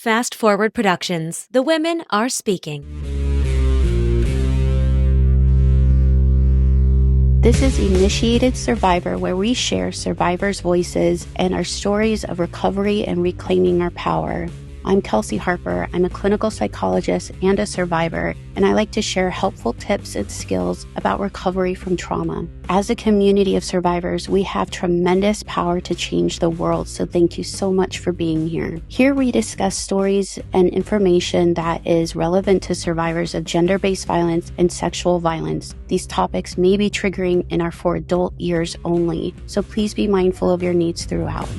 Fast Forward Productions. The women are speaking. This is Initiated Survivor, where we share survivors' voices and our stories of recovery and reclaiming our power. I'm Kelsey Harper. I'm a clinical psychologist and a survivor, and I like to share helpful tips and skills about recovery from trauma. As a community of survivors, we have tremendous power to change the world, so thank you so much for being here. Here we discuss stories and information that is relevant to survivors of gender-based violence and sexual violence. These topics may be triggering and are for adult ears only, so please be mindful of your needs throughout.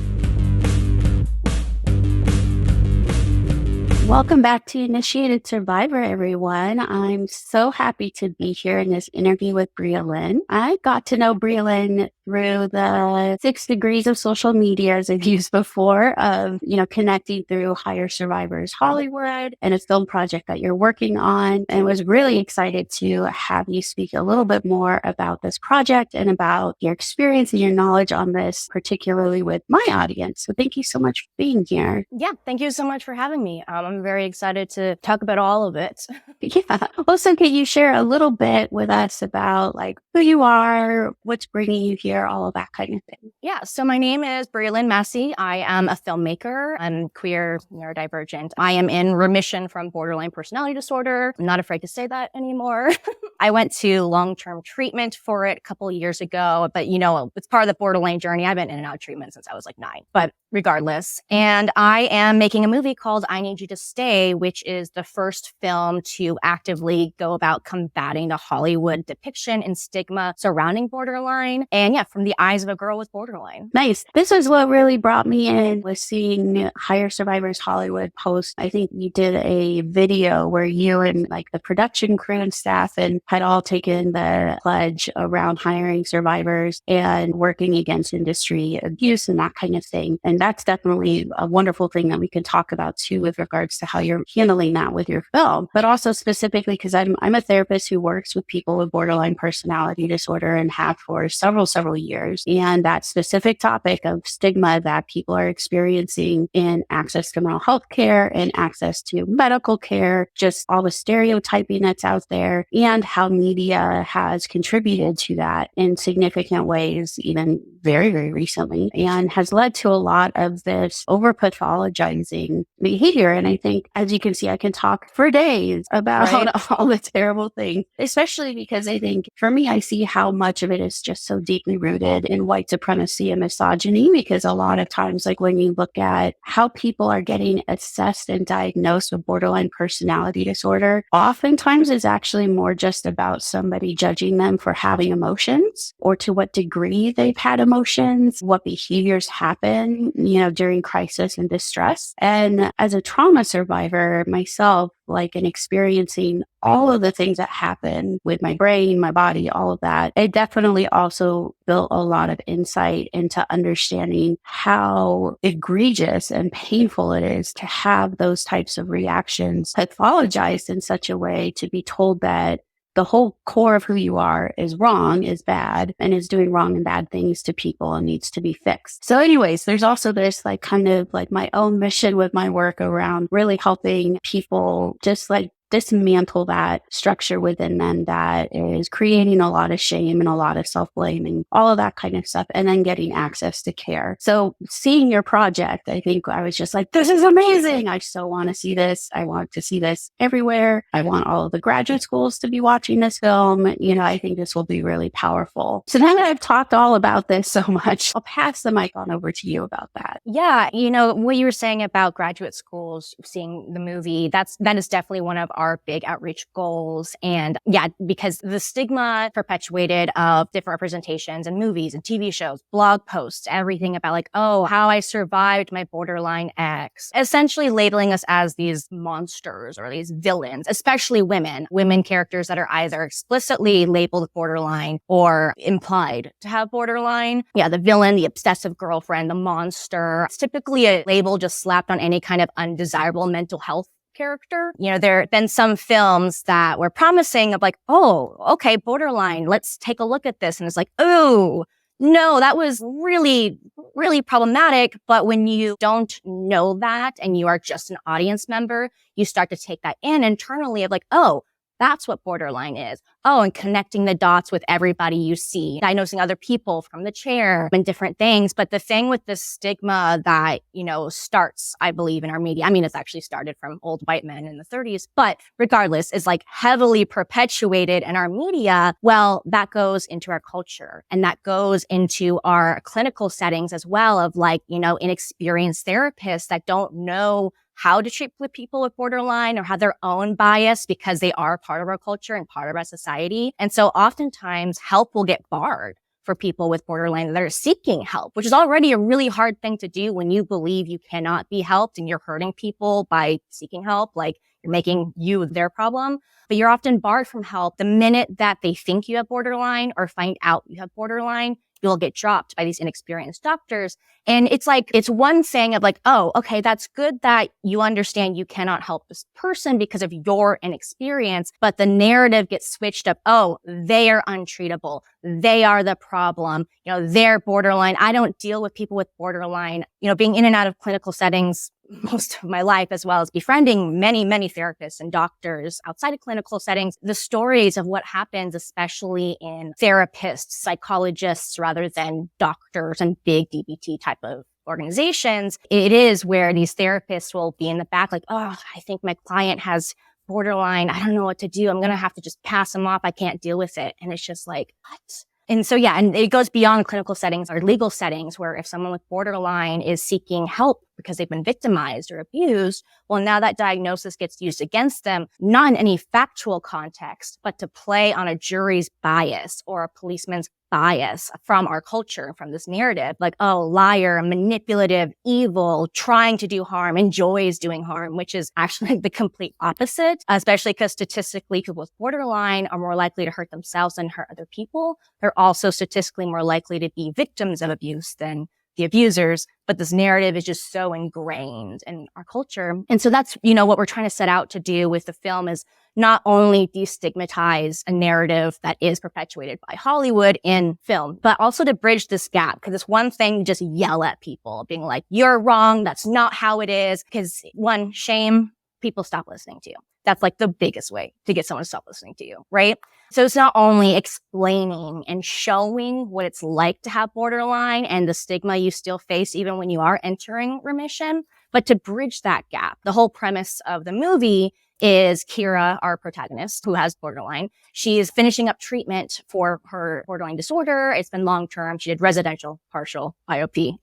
Welcome back to Initiated Survivor, everyone. I'm so happy to be here in this interview with Brialynn. I got to know Brialynn through the 6 degrees of social media, as I've used before, of, connecting through Hire Survivors Hollywood and a film project that you're working on, and was really excited to have you speak a little bit more about this project and about your experience and your knowledge on this, particularly with my audience. So thank you so much for being here. Yeah, thank you so much for having me. I'm very excited to talk about all of it. Yeah. Also, can you share a little bit with us about who you are, what's bringing you here, all of that kind of thing? Yeah, so my name is Brealine Massie. I am a filmmaker. I'm queer, neurodivergent. I am in remission from borderline personality disorder. I'm not afraid to say that anymore. I went to long-term treatment for it a couple of years ago, but it's part of the borderline journey. I've been in and out of treatment since I was 9, but regardless. And I am making a movie called I Need You to Stay, which is the first film to actively go about combating the Hollywood depiction and stigma surrounding borderline. And yeah, from the eyes of a girl with borderline. Nice. This is what really brought me in, was seeing Hire Survivors Hollywood post. I think you did a video where you and the production crew and staff had all taken the pledge around hiring survivors and working against industry abuse and that kind of thing. And that's definitely a wonderful thing that we can talk about too, with regards to how you're handling that with your film, but also specifically because I'm a therapist who works with people with borderline personality disorder and have for several years. And that specific topic of stigma that people are experiencing in access to mental health care and access to medical care, just all the stereotyping that's out there, and how media has contributed to that in significant ways, even very, very recently, and has led to a lot of this over pathologizing behavior. And I think, as you can see, I can talk for days about all the terrible things, especially because I think for me, I see how much of it is just so deeply rooted in white supremacy and misogyny, because a lot of times, when you look at how people are getting assessed and diagnosed with borderline personality disorder, oftentimes it's actually more just about somebody judging them for having emotions, or to what degree they've had emotions, what behaviors happen, during crisis and distress. And as a trauma survivor myself, and experiencing all of the things that happen with my brain, my body, all of that, it definitely also built a lot of insight into understanding how egregious and painful it is to have those types of reactions pathologized in such a way to be told that the whole core of who you are is wrong, is bad, and is doing wrong and bad things to people and needs to be fixed. So anyways, there's also this my own mission with my work around really helping people just dismantle that structure within them that is creating a lot of shame and a lot of self-blame and all of that kind of stuff, and then getting access to care. So seeing your project, I think I was just this is amazing. I so want to see this. I want to see this everywhere. I want all of the graduate schools to be watching this film. I think this will be really powerful. So now that I've talked all about this so much, I'll pass the mic on over to you about that. Yeah, what you were saying about graduate schools, seeing the movie, that is definitely one of our big outreach goals. And yeah, because the stigma perpetuated of different representations in movies and TV shows, blog posts, everything about how I survived my borderline ex, essentially labeling us as these monsters or these villains, especially women characters that are either explicitly labeled borderline or implied to have borderline. Yeah, the villain, the obsessive girlfriend, the monster. It's typically a label just slapped on any kind of undesirable mental health character. There have been some films that were promising of oh, okay, borderline, let's take a look at this. And it's oh, no, that was really, really problematic. But when you don't know that and you are just an audience member, you start to take that in internally of like, oh, that's what borderline is. Oh, and connecting the dots with everybody you see, diagnosing other people from the chair and different things. But the thing with the stigma that, starts, I believe, in our media, I mean, it's actually started from old white men in the 30s, but regardless, is like heavily perpetuated in our media. Well, that goes into our culture and that goes into our clinical settings as well of like, inexperienced therapists that don't know how to treat with people with borderline or have their own bias because they are part of our culture and part of our society. And so oftentimes help will get barred for people with borderline that are seeking help, which is already a really hard thing to do when you believe you cannot be helped and you're hurting people by seeking help. Like you're making you their problem, but you're often barred from help the minute that they think you have borderline or find out you have borderline. You'll get dropped by these inexperienced doctors. And it's like, it's one thing of like, oh, okay, that's good that you understand you cannot help this person because of your inexperience, but the narrative gets switched up. Oh, they are untreatable. They are the problem. They're borderline. I don't deal with people with borderline. Being in and out of clinical settings most of my life, as well as befriending many, many therapists and doctors outside of clinical settings, the stories of what happens, especially in therapists, psychologists, rather than doctors and big DBT type of organizations, it is where these therapists will be in the back like, oh, I think my client has borderline. I don't know what to do. I'm going to have to just pass them off. I can't deal with it. And it's just like, what? And so, yeah, and it goes beyond clinical settings or legal settings where if someone with borderline is seeking help because they've been victimized or abused, well, now that diagnosis gets used against them, not in any factual context, but to play on a jury's bias or a policeman's bias from our culture, from this narrative, like, oh, liar, manipulative, evil, trying to do harm, enjoys doing harm, which is actually the complete opposite, especially because statistically people with borderline are more likely to hurt themselves than hurt other people. They're also statistically more likely to be victims of abuse than the abusers, but this narrative is just so ingrained in our culture. And so that's, what we're trying to set out to do with the film is not only destigmatize a narrative that is perpetuated by Hollywood in film, but also to bridge this gap. Because it's one thing to just yell at people, being like, you're wrong, that's not how it is. Because one, shame, people stop listening to you. That's like the biggest way to get someone to stop listening to you, right? So it's not only explaining and showing what it's like to have borderline and the stigma you still face even when you are entering remission, but to bridge that gap. The whole premise of the movie is Kira, our protagonist, who has borderline. She is finishing up treatment for her borderline disorder. It's been long-term. She did residential, partial, IOP,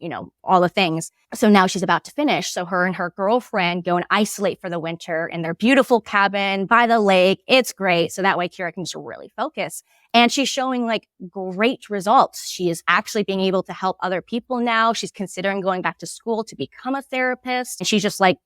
all the things. So now she's about to finish. So her and her girlfriend go and isolate for the winter in their beautiful cabin by the lake. It's great. So that way Kira can just really focus. And she's showing like great results. She is actually being able to help other people now. She's considering going back to school to become a therapist. And she's just like,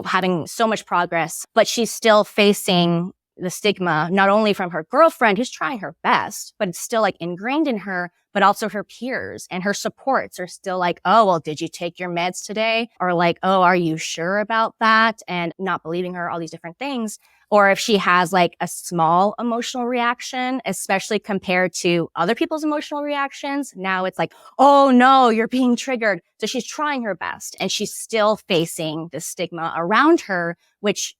having so much progress, but she's still facing the stigma, not only from her girlfriend who's trying her best, but it's still like ingrained in her, but also her peers and her supports are still like, oh, well, did you take your meds today? Or like, oh, are you sure about that? And not believing her, all these different things. Or if she has like a small emotional reaction, especially compared to other people's emotional reactions, now it's like, oh no, you're being triggered. So she's trying her best and she's still facing the stigma around her, which,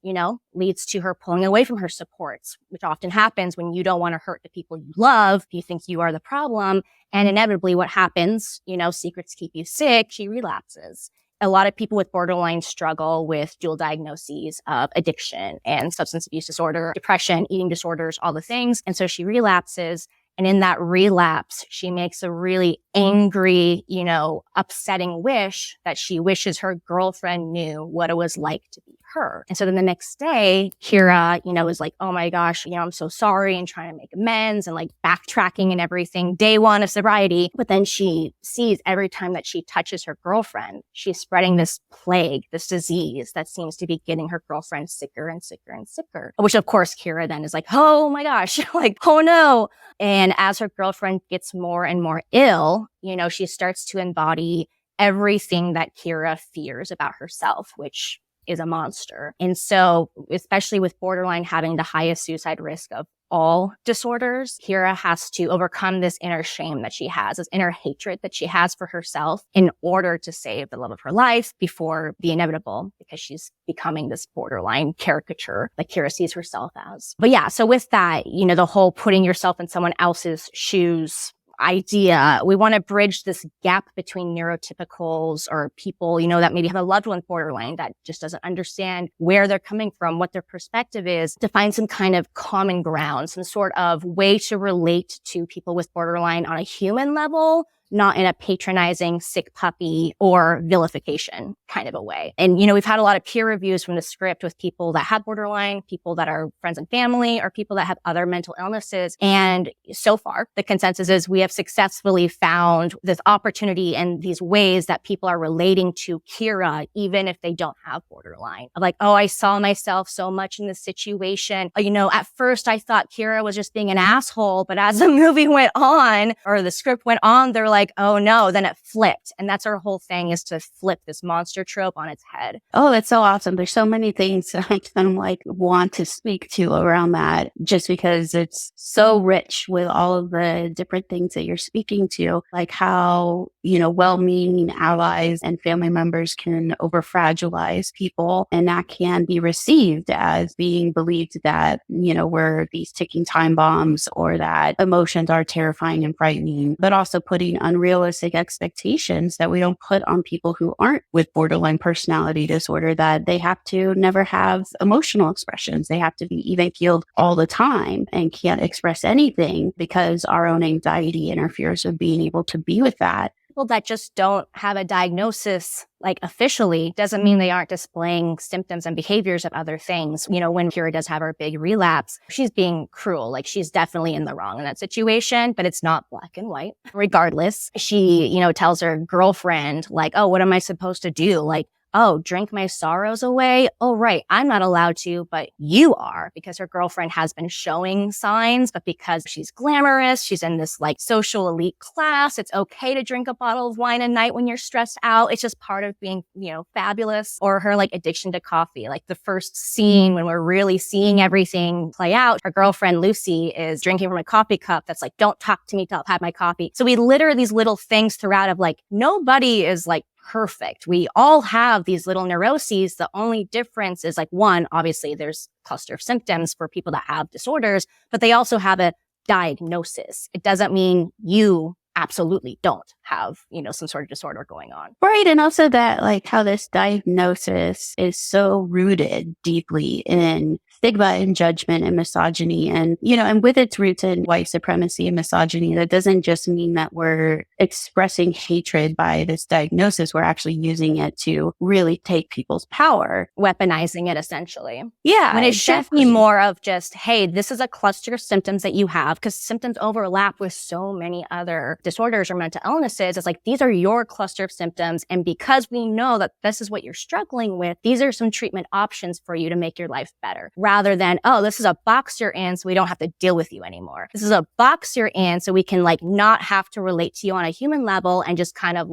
leads to her pulling away from her supports, which often happens when you don't want to hurt the people you love. You think you are the problem. And inevitably what happens, secrets keep you sick. She relapses. A lot of people with borderline struggle with dual diagnoses of addiction and substance abuse disorder, depression, eating disorders, all the things. And so she relapses. And in that relapse, she makes a really angry, upsetting wish that she wishes her girlfriend knew what it was like to be her. And so then the next day, Kira, is like, oh my gosh, I'm so sorry and trying to make amends and like backtracking and everything. Day one of sobriety. But then she sees every time that she touches her girlfriend, she's spreading this plague, this disease that seems to be getting her girlfriend sicker and sicker and sicker. Which of course, Kira then is like, oh my gosh, like, oh no. And as her girlfriend gets more and more ill, she starts to embody everything that Kira fears about herself, which is a monster. And so, especially with borderline having the highest suicide risk of all disorders, Kira has to overcome this inner shame that she has, this inner hatred that she has for herself in order to save the love of her life before the inevitable, because she's becoming this borderline caricature that Kira sees herself as. But yeah, so with that, the whole putting yourself in someone else's shoes idea, we want to bridge this gap between neurotypicals or people, that maybe have a loved one borderline that just doesn't understand where they're coming from, what their perspective is, to find some kind of common ground, some sort of way to relate to people with borderline on a human level, not in a patronizing, sick puppy or vilification kind of a way. And, we've had a lot of peer reviews from the script with people that have borderline, people that are friends and family, or people that have other mental illnesses. And so far, the consensus is we have successfully found this opportunity and these ways that people are relating to Kira, even if they don't have borderline. Like, oh, I saw myself so much in this situation. At first I thought Kira was just being an asshole, but as the movie went on, or the script went on, they're like, oh no, then it flipped. And that's our whole thing, is to flip this monster trope on its head. Oh, that's so awesome. There's so many things that I kind of want to speak to around that, just because it's so rich with all of the different things that you're speaking to, like how, well-meaning allies and family members can over-fragilize people, and that can be received as being believed that, we're these ticking time bombs, or that emotions are terrifying and frightening, but also putting unrealistic expectations that we don't put on people who aren't with borderline personality disorder, that they have to never have emotional expressions. They have to be even keeled all the time and can't express anything because our own anxiety interferes with being able to be with that. People that just don't have a diagnosis, officially, doesn't mean they aren't displaying symptoms and behaviors of other things. When Kira does have her big relapse, she's being cruel. She's definitely in the wrong in that situation, but it's not black and white. Regardless, she, tells her girlfriend, oh, what am I supposed to do? Oh, drink my sorrows away? Oh, right. I'm not allowed to, but you are, because her girlfriend has been showing signs, but because she's glamorous, she's in this social elite class, it's okay to drink a bottle of wine a night when you're stressed out. It's just part of being, fabulous. Or her addiction to coffee. The first scene when we're really seeing everything play out, her girlfriend Lucy is drinking from a coffee cup that's don't talk to me till I've had my coffee. So we litter these little things throughout of nobody is perfect. We all have these little neuroses. The only difference is one, obviously there's a cluster of symptoms for people that have disorders, but they also have a diagnosis. It doesn't mean you absolutely don't have, some sort of disorder going on. Right. And also that how this diagnosis is so rooted deeply in stigma and judgment and misogyny, and, and with its roots in white supremacy and misogyny, that doesn't just mean that we're expressing hatred by this diagnosis. We're actually using it to really take people's power. Weaponizing it, essentially. Yeah. When it should be more of just, hey, this is a cluster of symptoms that you have, because symptoms overlap with so many other disorders or mental illnesses. It's these are your cluster of symptoms. And because we know that this is what you're struggling with, these are some treatment options for you to make your life better. Rather than, oh, this is a box you're in, so we don't have to deal with you anymore. This is a box you're in, so we can not have to relate to you on a human level and just kind of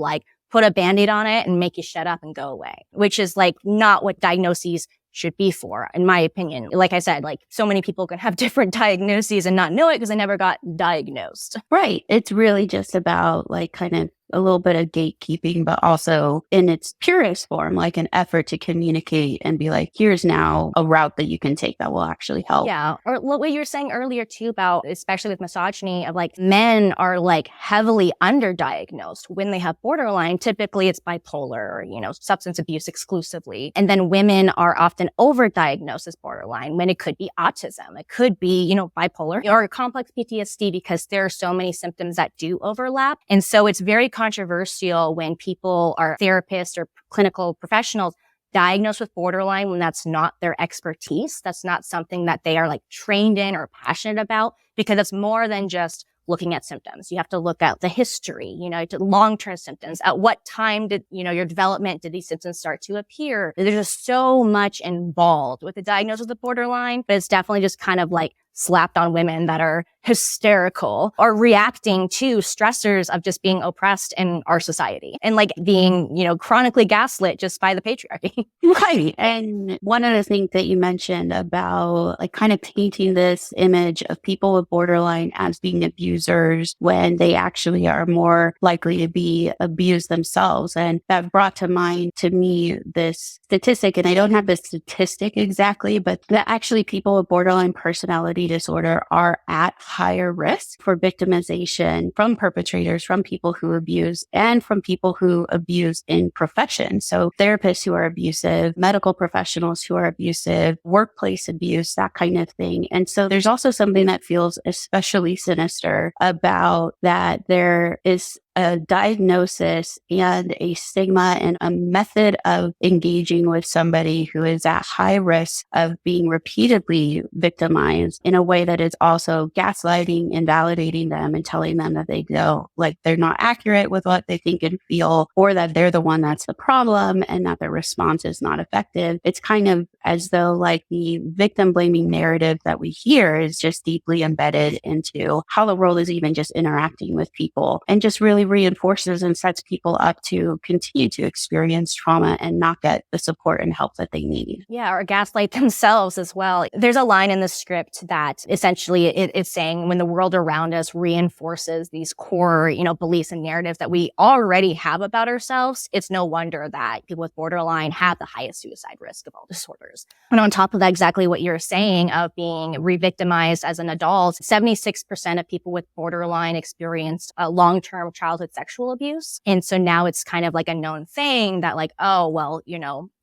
put a Band-Aid on it and make you shut up and go away, which is not what diagnoses should be for, in my opinion. Like I said, so many people can have different diagnoses and not know it because they never got diagnosed. Right. It's really just about kind of a little bit of gatekeeping, but also in its purest form, an effort to communicate and be here's now a route that you can take that will actually help. Yeah. Or what you were saying earlier too about, especially with misogyny, of men are heavily underdiagnosed when they have borderline. Typically it's bipolar or, substance abuse exclusively. And then women are often overdiagnosed as borderline when it could be autism. It could be, bipolar or complex PTSD, because there are so many symptoms that do overlap. And so it's very controversial when people are therapists or clinical professionals diagnosed with borderline when that's not their expertise. That's not something that they are trained in or passionate about, because it's more than just looking at symptoms. You have to look at the history, to long-term symptoms. At what time did, your development, did these symptoms start to appear? There's just so much involved with the diagnosis of borderline, but it's definitely just kind of slapped on women that are hysterical or reacting to stressors of just being oppressed in our society and like being, chronically gaslit just by the patriarchy. Right. And one of the things that you mentioned about like kind of painting this image of people with borderline as being abusers when they actually are more likely to be abused themselves. And that brought to mind to me this statistic, and I don't have the statistic exactly, but that actually people with borderline personality disorder are at higher risk for victimization from perpetrators, from people who abuse, and from people who abuse in profession. So therapists who are abusive, medical professionals who are abusive, workplace abuse, that kind of thing. And so there's also something that feels especially sinister about that there is a diagnosis and a stigma and a method of engaging with somebody who is at high risk of being repeatedly victimized in a way that is also gaslighting, invalidating them, and telling them that they know like they're not accurate with what they think and feel, or that they're the one that's the problem and that their response is not effective. It's kind of as though like the victim blaming narrative that we hear is just deeply embedded into how the world is even just interacting with people, and just really reinforces and sets people up to continue to experience trauma and not get the support and help that they need. Yeah, or gaslight themselves as well. There's a line in the script that essentially it's saying when the world around us reinforces these core, beliefs and narratives that we already have about ourselves, it's no wonder that people with borderline have the highest suicide risk of all disorders. And on top of that, exactly what you're saying of being re-victimized as an adult, 76% of people with borderline experienced a long-term childhood sexual abuse. And so now it's kind of like a known thing that like, oh, well,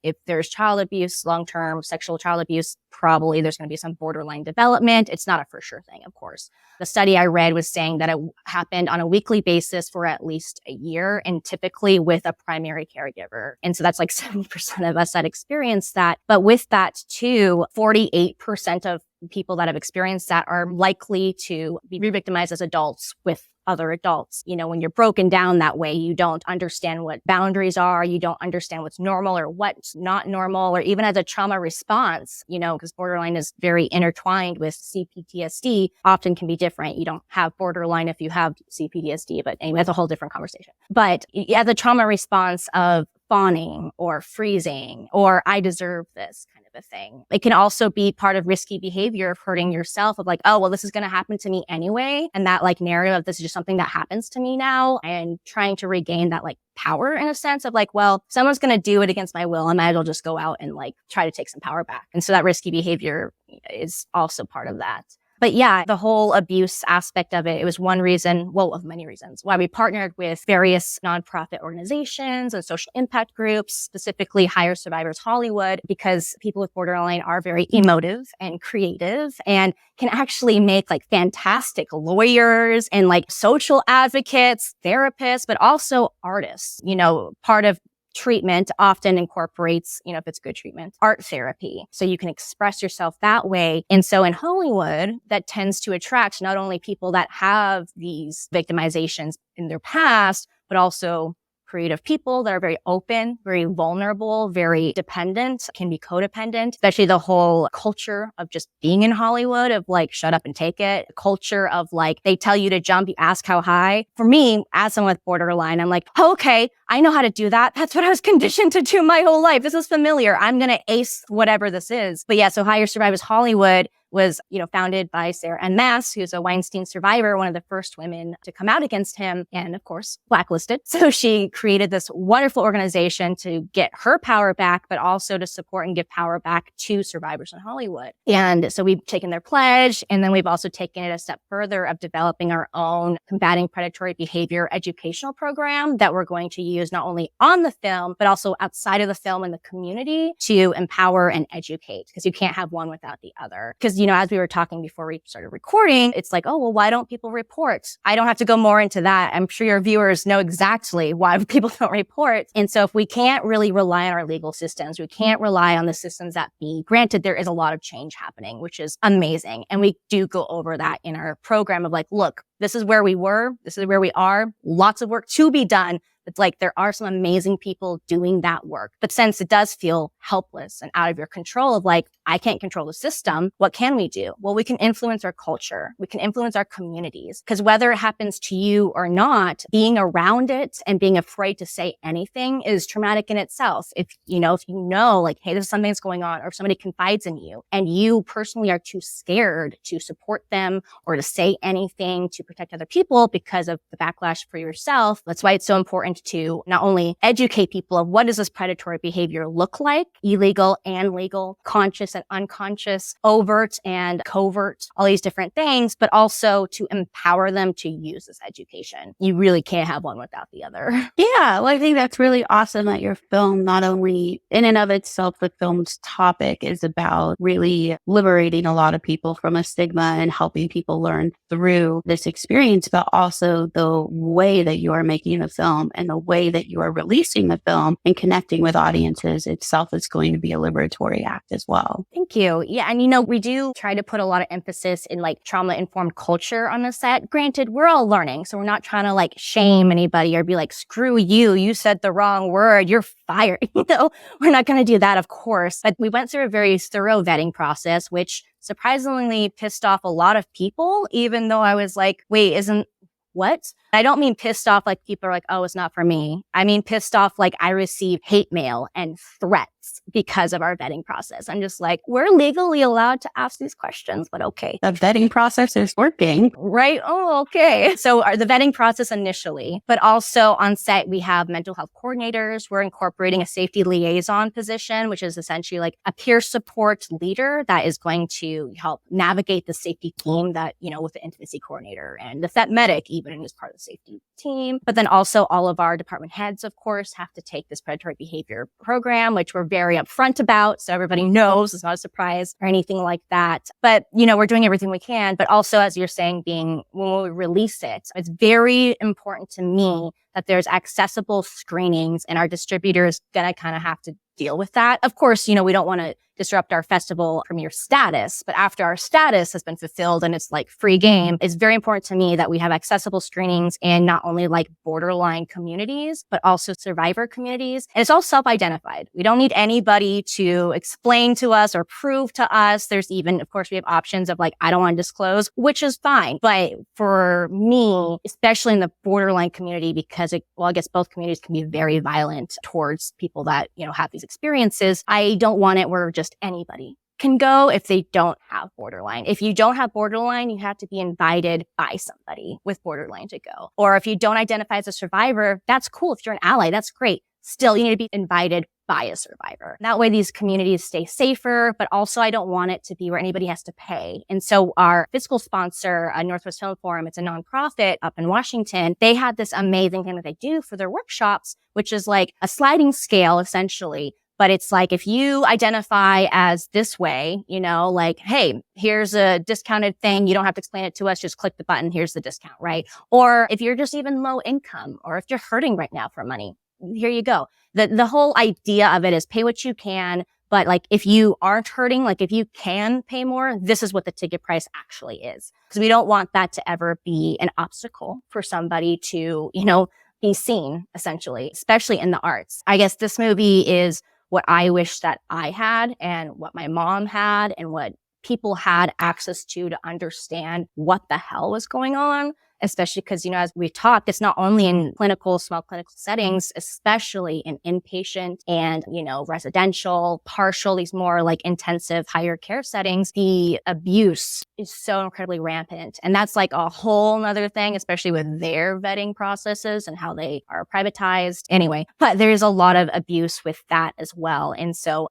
if there's child abuse, long-term sexual child abuse, probably there's going to be some borderline development. It's not a for sure thing, of course. The study I read was saying that it happened on a weekly basis for at least a year and typically with a primary caregiver. And so that's like 70% of us that experience that. But with that too, 48% of people that have experienced that are likely to be re-victimized as adults with other adults. When you're broken down that way, you don't understand what boundaries are. You don't understand what's normal or what's not normal, or even as a trauma response, because borderline is very intertwined with CPTSD, often can be different. You don't have borderline if you have CPTSD, but anyway, that's a whole different conversation. But as a trauma response of fawning or freezing or I deserve this kind of a thing. It can also be part of risky behavior of hurting yourself of like, oh, well, this is going to happen to me anyway. And that like narrative of this is just something that happens to me now, and trying to regain that like power in a sense of like, well, if someone's going to do it against my will, I might as well just go out and like try to take some power back. And so that risky behavior is also part of that. But yeah, the whole abuse aspect of it was one reason, well, of many reasons, why we partnered with various nonprofit organizations and social impact groups, specifically Higher Survivors Hollywood, because people with borderline are very emotive and creative and can actually make like fantastic lawyers and like social advocates, therapists, but also artists. Part of treatment often incorporates, if it's good treatment, art therapy. So you can express yourself that way. And so in Hollywood, that tends to attract not only people that have these victimizations in their past, but also creative people that are very open, very vulnerable, very dependent, can be codependent, especially the whole culture of just being in Hollywood of like, shut up and take it. The culture of like, they tell you to jump, you ask how high. For me, as someone with borderline, I'm like, oh, okay, I know how to do that. That's what I was conditioned to do my whole life. This is familiar. I'm going to ace whatever this is. But yeah, so Higher Survivors Hollywood was, founded by Sarah Ann Maas, who's a Weinstein survivor, one of the first women to come out against him and, of course, blacklisted. So she created this wonderful organization to get her power back, but also to support and give power back to survivors in Hollywood. And so we've taken their pledge, and then we've also taken it a step further of developing our own combating predatory behavior educational program that we're going to use not only on the film, but also outside of the film in the community to empower and educate, because you can't have one without the other. Because as we were talking before we started recording, it's like, oh, well, why don't people report? I don't have to go more into that. I'm sure your viewers know exactly why people don't report. And so if we can't really rely on our legal systems, we can't rely on the systems that be. Granted, there is a lot of change happening, which is amazing. And we do go over that in our program of like, look, this is where we were. This is where we are. Lots of work to be done. It's like there are some amazing people doing that work. But since it does feel helpless and out of your control of like, I can't control the system, what can we do? Well, we can influence our culture. We can influence our communities. Because whether it happens to you or not, being around it and being afraid to say anything is traumatic in itself. If you know, like, hey, this is something that's going on, or if somebody confides in you and you personally are too scared to support them or to say anything to protect other people because of the backlash for yourself, that's why it's so important to not only educate people of what does this predatory behavior look like, illegal and legal, conscious and unconscious, overt and covert, all these different things, but also to empower them to use this education. You really can't have one without the other. Yeah, well, I think that's really awesome that your film, not only in and of itself, the film's topic is about really liberating a lot of people from a stigma and helping people learn through this experience, but also the way that you are making the film and the way that you are releasing the film and connecting with audiences itself is going to be a liberatory act as well. Thank you. Yeah. And we do try to put a lot of emphasis in like trauma-informed culture on the set. Granted, we're all learning, so we're not trying to like shame anybody or be like, screw you, you said the wrong word, you're fired. We're not going to do that, of course. But we went through a very thorough vetting process, which surprisingly pissed off a lot of people, even though I was like, wait, what? I don't mean pissed off like people are like, oh, it's not for me. I mean pissed off like I received hate mail and threats because of our vetting process. I'm just like, we're legally allowed to ask these questions, but okay. The vetting process is working. Right? Oh, okay. So the vetting process initially, but also on set, we have mental health coordinators. We're incorporating a safety liaison position, which is essentially like a peer support leader that is going to help navigate the safety team that, with the intimacy coordinator and the vet medic even is part of the safety team. But then also all of our department heads, of course, have to take this predatory behavior program, which we're very upfront about. So everybody knows it's not a surprise or anything like that. But, we're doing everything we can. But also, as you're saying, when we release it, it's very important to me that there's accessible screenings and our distributor is going to kind of have to deal with that. Of course, we don't want to disrupt our festival premiere status, but after our status has been fulfilled and it's like free game, it's very important to me that we have accessible screenings in not only like borderline communities, but also survivor communities. And it's all self-identified. We don't need anybody to explain to us or prove to us. There's even, of course, we have options of like, I don't want to disclose, which is fine. But for me, especially in the borderline community, because I guess both communities can be very violent towards people that, have these experiences. I don't want it where just anybody can go if they don't have borderline. If you don't have borderline, you have to be invited by somebody with borderline to go. Or if you don't identify as a survivor, that's cool. If you're an ally, that's great. Still, you need to be invited by a survivor. That way these communities stay safer, but also I don't want it to be where anybody has to pay. And so our fiscal sponsor, Northwest Film Forum, it's a nonprofit up in Washington. They had this amazing thing that they do for their workshops, which is like a sliding scale essentially. But it's like, if you identify as this way, like, hey, here's a discounted thing. You don't have to explain it to us. Just click the button. Here's the discount, right? Or if you're just even low income, or if you're hurting right now for money, here you go. The whole idea of it is pay what you can. But like, if you aren't hurting, like if you can pay more, this is what the ticket price actually is. Because we don't want that to ever be an obstacle for somebody to, be seen, essentially, especially in the arts. I guess this movie is what I wish that I had and what my mom had and what people had access to understand what the hell was going on. Especially because, as we talked, it's not only in small clinical settings, especially in inpatient and, residential, partial, these more like intensive higher care settings, the abuse is so incredibly rampant. And that's like a whole nother thing, especially with their vetting processes and how they are privatized. Anyway, but there's a lot of abuse with that as well. And so,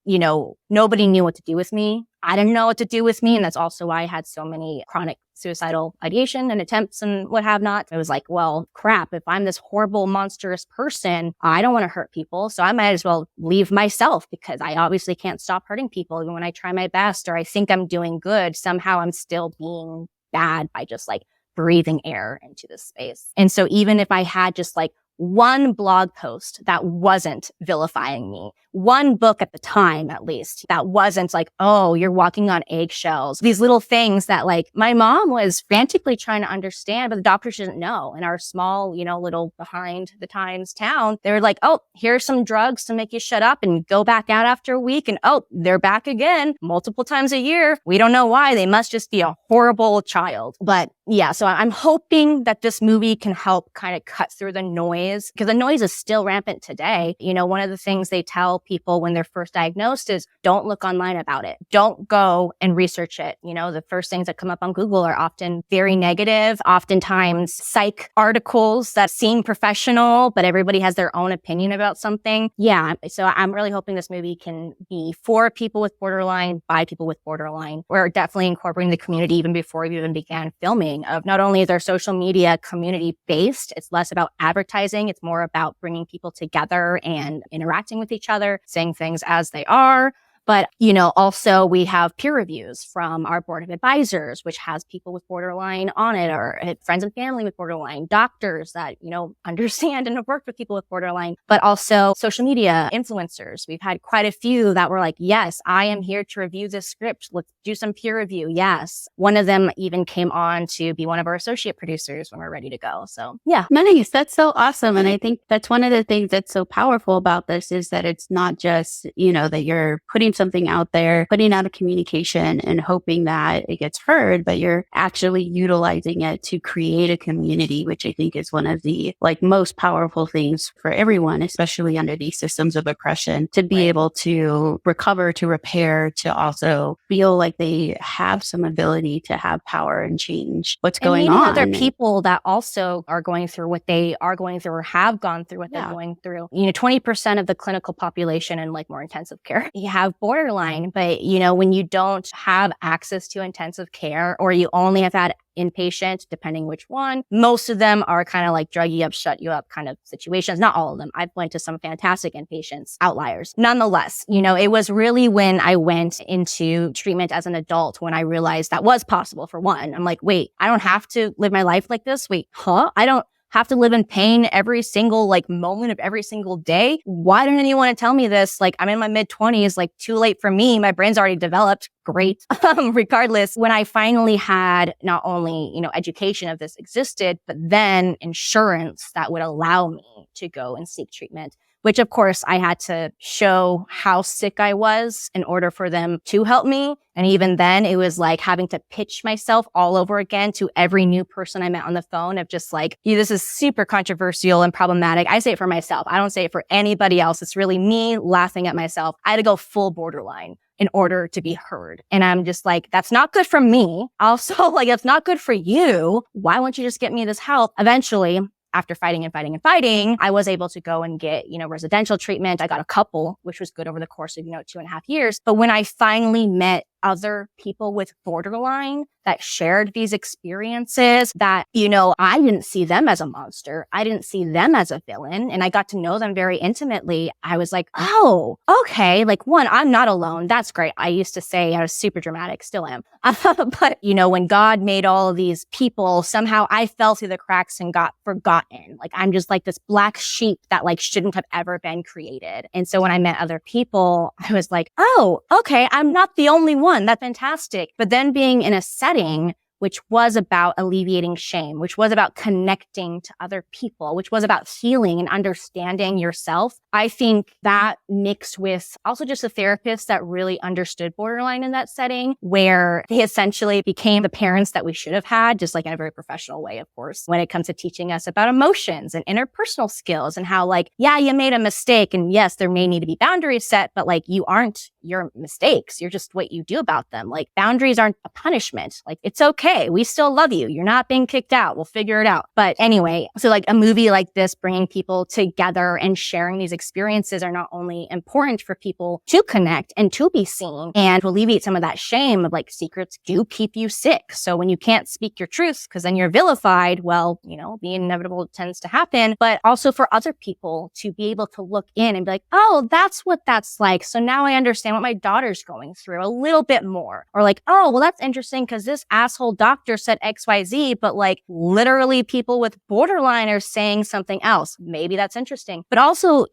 nobody knew what to do with me. I didn't know what to do with me. And that's also why I had so many chronic suicidal ideation and attempts and what have not. I was like, well, crap, if I'm this horrible, monstrous person, I don't want to hurt people. So I might as well leave myself because I obviously can't stop hurting people. Even when I try my best or I think I'm doing good, somehow I'm still being bad by just like breathing air into this space. And so even if I had just like one blog post that wasn't vilifying me, one book at the time, at least, that wasn't like, oh, you're walking on eggshells. These little things that like my mom was frantically trying to understand, but the doctors didn't know. In our small, little behind the times town, they were like, oh, here's some drugs to make you shut up and go back out after a week. And oh, they're back again multiple times a year. We don't know why. They must just be a horrible child. But yeah, so I'm hoping that this movie can help kind of cut through the noise, because the noise is still rampant today. One of the things they tell people when they're first diagnosed is don't look online about it. Don't go and research it. The first things that come up on Google are often very negative, oftentimes psych articles that seem professional, but everybody has their own opinion about something. Yeah, so I'm really hoping this movie can be for people with borderline, by people with borderline. We're definitely incorporating the community even before we even began filming, of not only is our social media community based, it's less about advertising, it's more about bringing people together and interacting with each other, saying things as they are. But, also we have peer reviews from our board of advisors, which has people with borderline on it, or friends and family with borderline, doctors that, understand and have worked with people with borderline, but also social media influencers. We've had quite a few that were like, yes, I am here to review this script. Let's do some peer review. Yes. One of them even came on to be one of our associate producers when we're ready to go. So yeah. Nice. That's so awesome. And I think that's one of the things that's so powerful about this is that it's not just, that you're putting something out there, putting out a communication and hoping that it gets heard, but you're actually utilizing it to create a community, which I think is one of the most powerful things for everyone, especially under these systems of oppression, to be able to recover, to repair, to also feel like they have some ability to have power and change what's going on. Other people that also are going through what they are going through or have gone through what they're going through. 20% of the clinical population in more intensive care, you have borderline, but when you don't have access to intensive care, or you only have had inpatient, depending which one, most of them are kind of drug you up, shut you up kind of situations. Not all of them. I've went to some fantastic inpatients, outliers. Nonetheless, it was really when I went into treatment as an adult when I realized that was possible. For one, I'm like, wait, I don't have to live my life like this. Wait, I don't have to live in pain every single moment of every single day. Why didn't anyone want to tell me this? I'm in my mid-20s, too late for me. My brain's already developed. Great. Regardless, when I finally had not only, education of this existed, but then insurance that would allow me to go and seek treatment, which of course I had to show how sick I was in order for them to help me. And even then it was having to pitch myself all over again to every new person I met on the phone of just this is super controversial and problematic. I say it for myself. I don't say it for anybody else. It's really me laughing at myself. I had to go full borderline in order to be heard. And I'm just that's not good for me. Also, it's not good for you. Why won't you just get me this help? Eventually, after fighting and fighting and fighting, I was able to go and get, residential treatment. I got a couple, which was good over the course of, 2.5 years. But when I finally met other people with borderline that shared these experiences that, I didn't see them as a monster. I didn't see them as a villain. And I got to know them very intimately. I was like, oh, okay. One, I'm not alone. That's great. I used to say I was super dramatic, still am. But, when God made all of these people, somehow I fell through the cracks and got forgotten. I'm just this black sheep that shouldn't have ever been created. And so when I met other people, I was like, oh, okay. I'm not the only one. That's fantastic. But then being in a setting which was about alleviating shame, which was about connecting to other people, which was about healing and understanding yourself. I think that mixed with also just a therapist that really understood borderline in that setting, where they essentially became the parents that we should have had, just in a very professional way, of course, when it comes to teaching us about emotions and interpersonal skills and how yeah, you made a mistake. And yes, there may need to be boundaries set, but you aren't your mistakes. You're just what you do about them. Boundaries aren't a punishment. It's okay. We still love you. You're not being kicked out. We'll figure it out. But anyway, so a movie like this, bringing people together and sharing these experiences are not only important for people to connect and to be seen and to alleviate some of that shame of secrets do keep you sick. So when you can't speak your truth because then you're vilified, well, the inevitable tends to happen, but also for other people to be able to look in and be oh, that's what that's like. So now I understand what my daughter's going through a little bit more. Or like, oh, well, that's interesting because this asshole doctor said XYZ, but like literally people with borderline are saying something else. Maybe that's interesting. But also,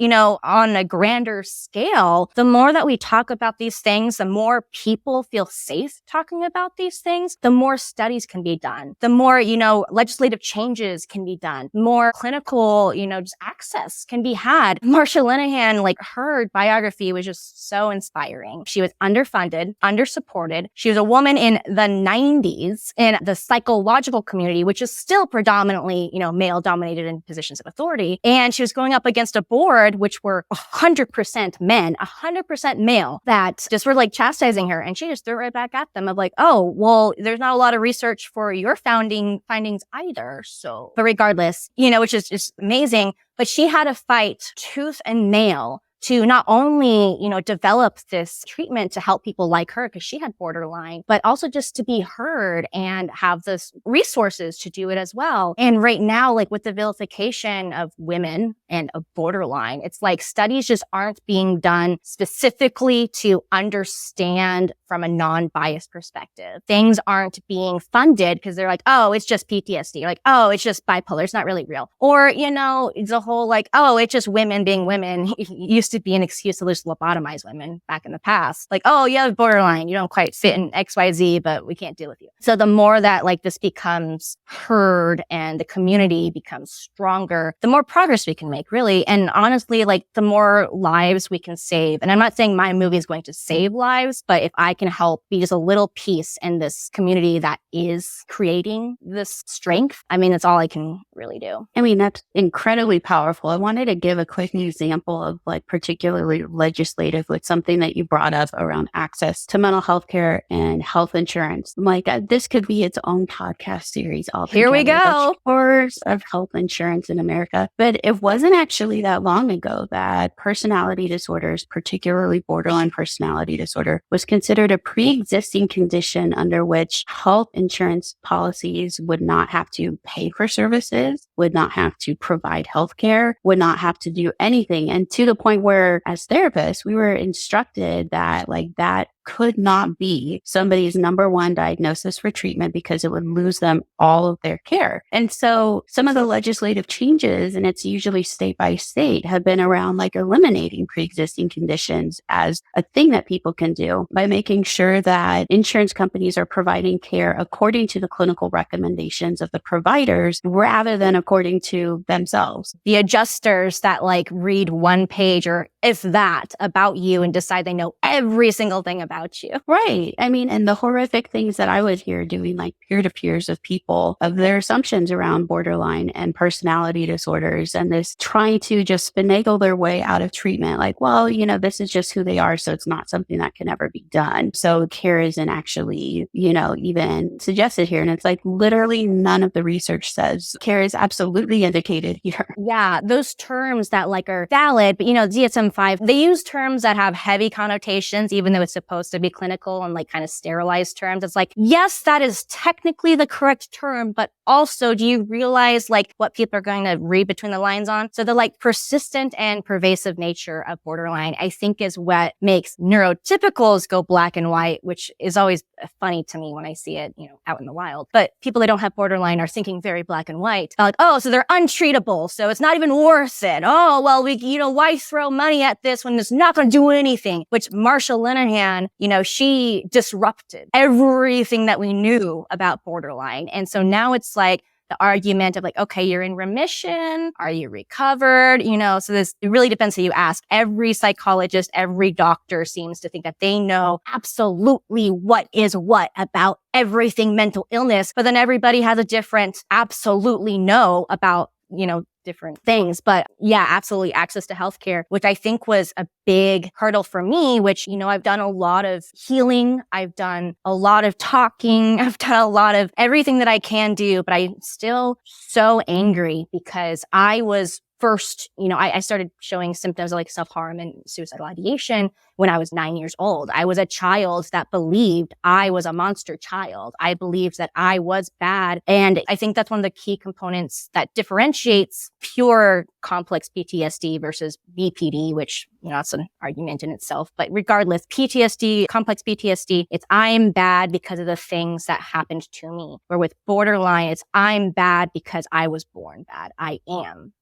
on a grander scale, the more that we talk about these things, the more people feel safe talking about these things, the more studies can be done, the more, legislative changes can be done, more clinical, just access can be had. Marsha Linehan, like her biography was just so inspiring. She was underfunded, undersupported. She was a woman in the 90s in the psychological community, which is still predominantly, male dominated in positions of authority. And she was going up against a board, which were 100% men, 100% male, that just were like chastising her. And she just threw it right back at them of like, oh, well, there's not a lot of research for your findings either. So, but regardless, which is just amazing. But she had to fight tooth and nail to not only, develop this treatment to help people like her because she had borderline, but also just to be heard and have the resources to do it as well. And right now, like with the vilification of women and of borderline, it's like studies just aren't being done specifically to understand from a non-biased perspective. Things aren't being funded because they're like, oh, it's just PTSD. Or like, oh, it's just bipolar. It's not really real. Or, it's a whole like, oh, it's just women being women. Used to be an excuse to just lobotomize women back in the past. Like, oh, you have borderline. You don't quite fit in XYZ, but we can't deal with you. So the more that like this becomes heard and the community becomes stronger, the more progress we can make, really. And honestly, like the more lives we can save. And I'm not saying my movie is going to save lives, but if I can help be just a little piece in this community that is creating this strength, I mean, that's all I can really do. I mean, that's incredibly powerful. I wanted to give a quick example of like particularly legislative with something that you brought up around access to mental health care and health insurance. Like this could be its own podcast series. Here we go. Horrors of health insurance in America. But it wasn't actually that long ago that personality disorders, particularly borderline personality disorder, was considered a pre-existing condition under which health insurance policies would not have to pay for services, would not have to provide health care, would not have to do anything. And to the point where as therapists, we were instructed that like that could not be somebody's number one diagnosis for treatment because it would lose them all of their care. And so some of the legislative changes, and it's usually state by state, have been around like eliminating pre-existing conditions as a thing that people can do by making sure that insurance companies are providing care according to the clinical recommendations of the providers rather than according to themselves. The adjusters that like read one page or if that about you and decide they know every single thing about you. Right. I mean, and the horrific things that I would hear doing like peer-to-peers of people of their assumptions around borderline and personality disorders and this trying to just finagle their way out of treatment. Like, well, this is just who they are. So it's not something that can ever be done. So care isn't actually, even suggested here. And it's like literally none of the research says care is absolutely indicated here. Yeah. Those terms that like are valid, but DSM-5, they use terms that have heavy connotations, even though it's supposed to be clinical and like kind of sterilized terms. It's like, yes, that is technically the correct term, but also do you realize like what people are going to read between the lines on? So the like persistent and pervasive nature of borderline, I think is what makes neurotypicals go black and white, which is always funny to me when I see it, out in the wild. But people that don't have borderline are thinking very black and white. They're like, oh, so they're untreatable. So it's not even worth it. Oh, well, why throw money at this when it's not going to do anything? Which Marsha Linehan, she disrupted everything that we knew about borderline. And so now it's like the argument of like, okay, you're in remission. Are you recovered? So this, it really depends who you ask. Every psychologist, every doctor seems to think that they know absolutely what is what about everything mental illness. But then everybody has a different absolutely know about, different things. But yeah, absolutely access to healthcare, which I think was a big hurdle for me, which, I've done a lot of healing. I've done a lot of talking. I've done a lot of everything that I can do, but I'm still so angry because I was first, I started showing symptoms of like self-harm and suicidal ideation when I was 9 years old. I was a child that believed I was a monster child. I believed that I was bad. And I think that's one of the key components that differentiates pure complex PTSD versus BPD, which, that's an argument in itself. But regardless, PTSD, complex PTSD, it's I'm bad because of the things that happened to me. Where with borderline, it's I'm bad because I was born bad. I am.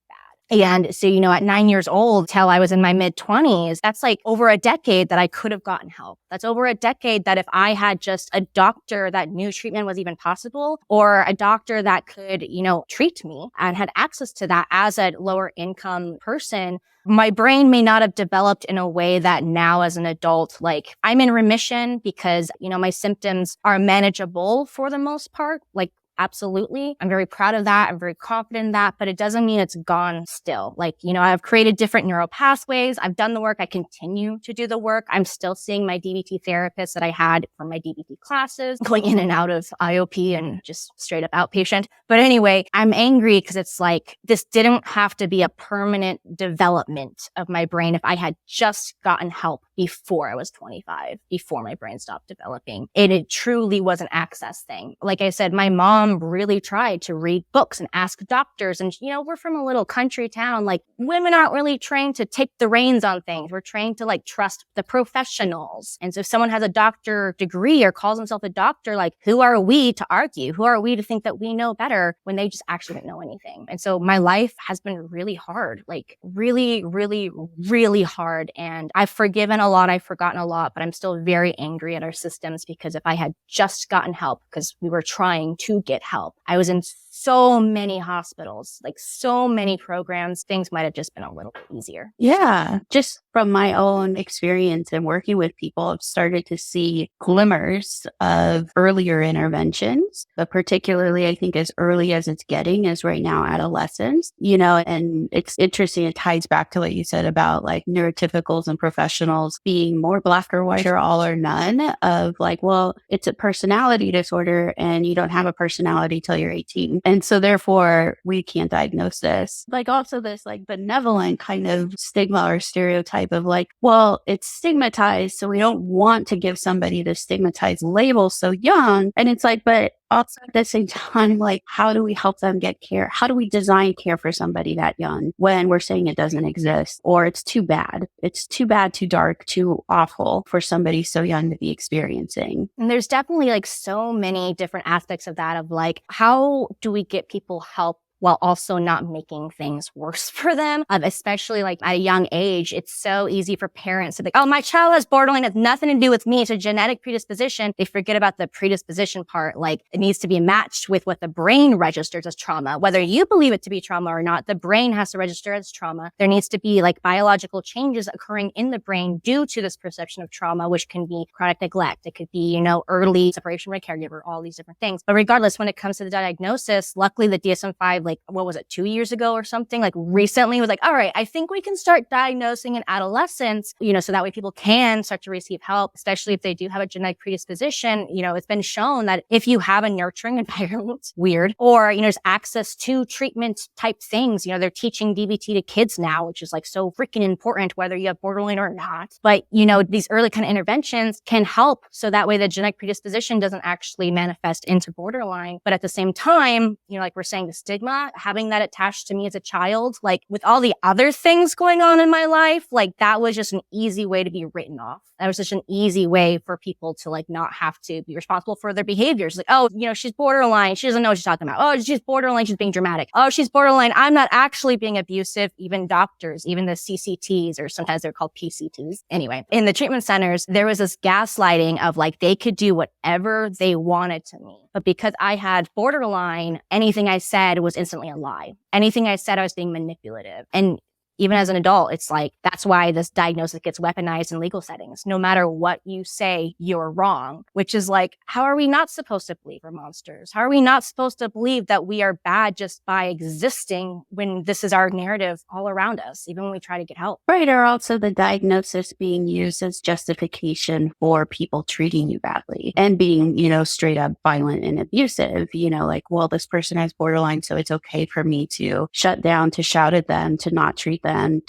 And so, at 9 years old till I was in my mid-20s, that's like over a decade that I could have gotten help. That's over a decade that if I had just a doctor that knew treatment was even possible, or a doctor that could, treat me and had access to that as a lower income person, my brain may not have developed in a way that now as an adult, like I'm in remission because, my symptoms are manageable for the most part. Like, absolutely. I'm very proud of that. I'm very confident in that, but it doesn't mean it's gone still. Like, I've created different neural pathways. I've done the work. I continue to do the work. I'm still seeing my DBT therapist that I had for my DBT classes, going in and out of IOP and just straight up outpatient. But anyway, I'm angry because it's like, this didn't have to be a permanent development of my brain if I had just gotten help before I was 25, before my brain stopped developing. It truly was an access thing. Like I said, my mom really tried to read books and ask doctors. And, we're from a little country town. Like, women aren't really trained to take the reins on things. We're trained to like trust the professionals. And so if someone has a doctor degree or calls himself a doctor, like, who are we to argue? Who are we to think that we know better when they just actually don't know anything? And so my life has been really hard, like really, really, really hard. And I've forgiven a lot. I've forgotten a lot, but I'm still very angry at our systems because if I had just gotten help, because we were trying to get help, I was in so many hospitals, like so many programs, things might have just been a little bit easier. Yeah. Just from my own experience and working with people, I've started to see glimmers of earlier interventions, but particularly I think as early as it's getting is right now adolescence, and it's interesting. It ties back to what you said about like neurotypicals and professionals being more black or white or all or none of like, well, it's a personality disorder and you don't have a personality till you're 18. And so therefore we can't diagnose this. Like also this like benevolent kind of stigma or stereotype of like, well, it's stigmatized. So we don't want to give somebody the stigmatized label so young. And it's like, but also at the same time, like, how do we help them get care? How do we design care for somebody that young when we're saying it doesn't exist or it's too bad? It's too bad, too dark, too awful for somebody so young to be experiencing. And there's definitely like so many different aspects of that of like, how do we get people help while also not making things worse for them. Especially like at a young age, it's so easy for parents to be like, oh, my child has borderline, it has nothing to do with me. It's a genetic predisposition. They forget about the predisposition part. Like it needs to be matched with what the brain registers as trauma. Whether you believe it to be trauma or not, the brain has to register as trauma. There needs to be like biological changes occurring in the brain due to this perception of trauma, which can be chronic neglect. It could be, early separation from a caregiver, all these different things. But regardless, when it comes to the diagnosis, luckily the DSM-5, like, what was it, 2 years ago or something, like recently was like, all right, I think we can start diagnosing in adolescence, so that way people can start to receive help, especially if they do have a genetic predisposition. It's been shown that if you have a nurturing environment, weird, or, there's access to treatment type things, they're teaching DBT to kids now, which is like so freaking important, whether you have borderline or not. But, these early kind of interventions can help. So that way the genetic predisposition doesn't actually manifest into borderline. But at the same time, like we're saying, the stigma, having that attached to me as a child, like with all the other things going on in my life, like that was just an easy way to be written off. That was just an easy way for people to like not have to be responsible for their behaviors. Like, oh, she's borderline. She doesn't know what she's talking about. Oh, she's borderline. She's being dramatic. Oh, she's borderline. I'm not actually being abusive. Even doctors, even the CCTs, or sometimes they're called PCTs. Anyway, in the treatment centers, there was this gaslighting of like, they could do whatever they wanted to me. But because I had borderline, anything I said was instantly a lie. Anything I said, I was being manipulative. And Even as an adult, it's like, that's why this diagnosis gets weaponized in legal settings. No matter what you say, you're wrong, which is like, how are we not supposed to believe we're monsters? How are we not supposed to believe that we are bad just by existing when this is our narrative all around us, even when we try to get help? Right. Or also the diagnosis being used as justification for people treating you badly and being, straight up violent and abusive, like, well, this person has borderline, so it's okay for me to shut down, to shout at them, to not treat them,